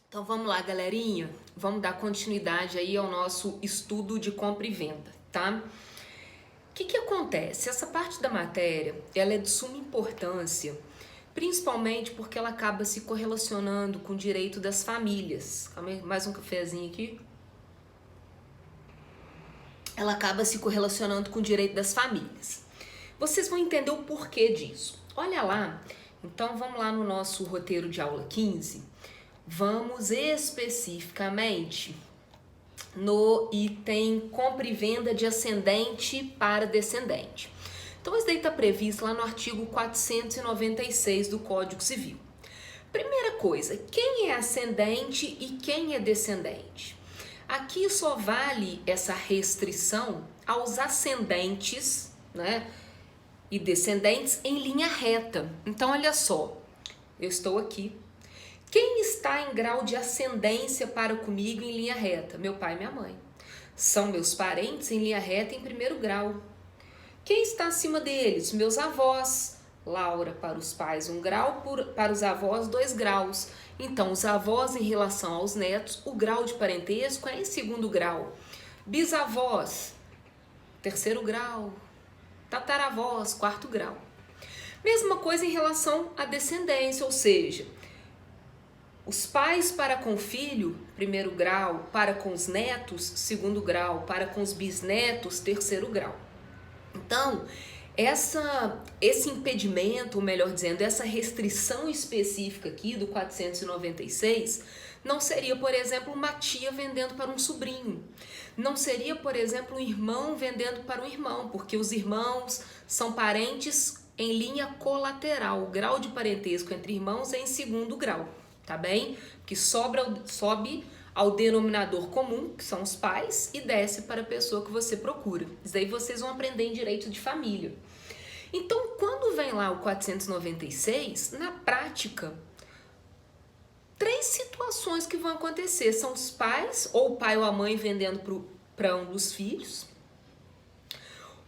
Então vamos lá, galerinha, vamos dar continuidade aí ao nosso estudo de compra e venda, tá? O que acontece? Essa parte da matéria, ela é de suma importância, principalmente porque ela acaba se correlacionando com o direito das famílias. Calma aí, mais um cafezinho aqui. Ela acaba se correlacionando com o direito das famílias. Vocês vão entender o porquê disso. Olha lá, então vamos lá no nosso roteiro de aula 15. Vamos especificamente no item compra e venda de ascendente para descendente. Então, isso daí está previsto lá no artigo 496 do Código Civil. Primeira coisa, quem é ascendente e quem é descendente? Aqui só vale essa restrição aos ascendentes, né, e descendentes em linha reta. Então, olha só, eu estou aqui. Quem está em grau de ascendência para comigo em linha reta? Meu pai e minha mãe. São meus parentes em linha reta em primeiro grau. Quem está acima deles? Meus avós. Laura, para os pais 1 grau, para os avós 2 graus. Então, os avós em relação aos netos, o grau de parentesco é em 2º grau. Bisavós, 3º grau. Tataravós, 4º grau. Mesma coisa em relação à descendência, ou seja, os pais para com o filho, 1º grau, para com os netos, 2º grau, para com os bisnetos, 3º grau. Então, esse impedimento, ou melhor dizendo, essa restrição específica aqui do 496, não seria, por exemplo, uma tia vendendo para um sobrinho. Não seria, por exemplo, um irmão vendendo para um irmão, porque os irmãos são parentes em linha colateral. O grau de parentesco entre irmãos é em 2º grau. Tá bem? Que sobe ao denominador comum, que são os pais, e desce para a pessoa que você procura. Isso daí vocês vão aprender em direito de família. Então, quando vem lá o 496, na prática, 3 situações que vão acontecer. São os pais, ou o pai ou a mãe vendendo para um dos filhos,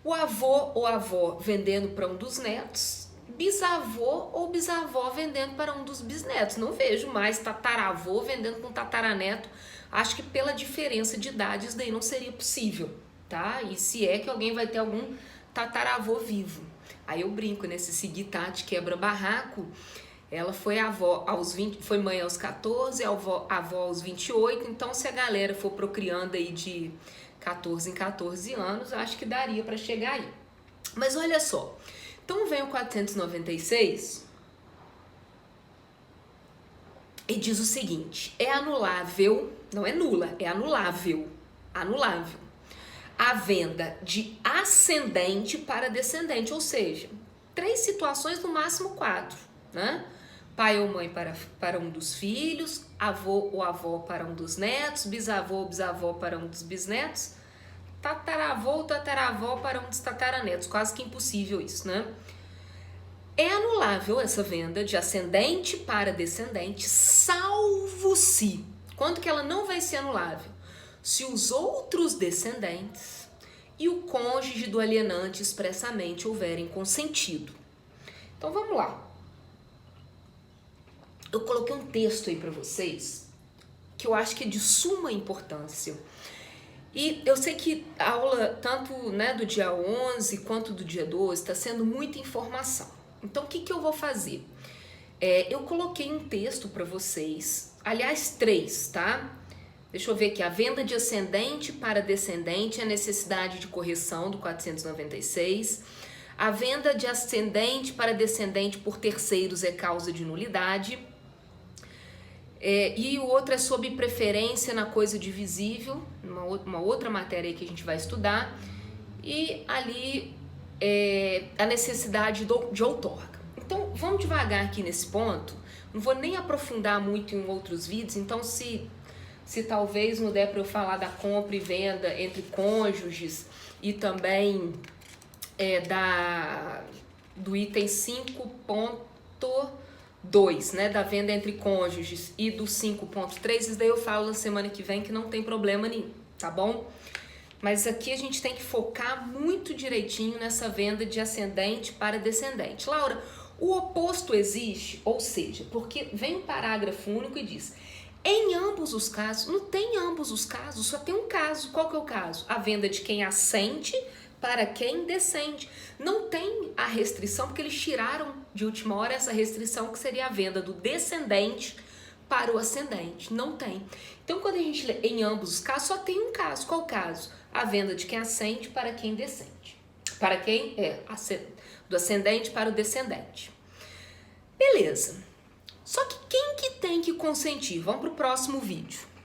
o avô ou a avó vendendo para um dos netos, bisavô ou bisavó vendendo para um dos bisnetos. Não vejo mais tataravô vendendo com tataraneto. Acho que pela diferença de idade isso daí não seria possível, tá? E se é que alguém vai ter algum tataravô vivo. Aí eu brinco, né? Se seguir Tati quebra barraco, ela foi avó aos 20, foi mãe aos 14, avó aos 28, então se a galera for procriando aí de 14 em 14 anos, acho que daria para chegar aí. Mas olha só, então vem o 496 e diz o seguinte: é anulável, não é nula, é anulável, a venda de ascendente para descendente, ou seja, 3 situações, no máximo 4, né? Pai ou mãe para um dos filhos, avô ou avó para um dos netos, bisavô ou bisavó para um dos bisnetos, tataravô ou tataravó para um dos tataranetos. Quase que impossível isso, né? É anulável essa venda de ascendente para descendente, salvo se. Quando que ela não vai ser anulável? Se os outros descendentes e o cônjuge do alienante expressamente houverem consentido. Então vamos lá. Eu coloquei um texto aí para vocês que eu acho que é de suma importância. E eu sei que a aula, tanto, né, do dia 11 quanto do dia 12, está sendo muita informação. Então, o que eu vou fazer? Eu coloquei um texto para vocês, aliás, 3, tá? Deixa eu ver aqui, a venda de ascendente para descendente, a necessidade de correção do 496. A venda de ascendente para descendente por terceiros é causa de nulidade. E o outro é sobre preferência na coisa divisível, uma outra matéria que a gente vai estudar. E ali a necessidade de outorga. Então, vamos devagar aqui nesse ponto. Não vou nem aprofundar muito em outros vídeos, então se talvez não der para eu falar da compra e venda entre cônjuges e também do item 5.2, né, da venda entre cônjuges, e do 5.3, isso daí eu falo na semana que vem, que não tem problema nenhum, tá bom? Mas aqui a gente tem que focar muito direitinho nessa venda de ascendente para descendente. Laura, o oposto existe? Ou seja, porque vem um parágrafo único e diz: Em ambos os casos, não tem ambos os casos, só tem um caso. Qual que é o caso? A venda de quem ascende para quem descende. Não tem a restrição, porque eles tiraram de última hora essa restrição que seria a venda do descendente para o ascendente. Não tem. Então, quando a gente lê em ambos os casos, só tem um caso. Qual caso? A venda de quem ascende para quem descende. Para quem é do ascendente para o descendente. Beleza. Só que quem que tem que consentir? Vamos para o próximo vídeo.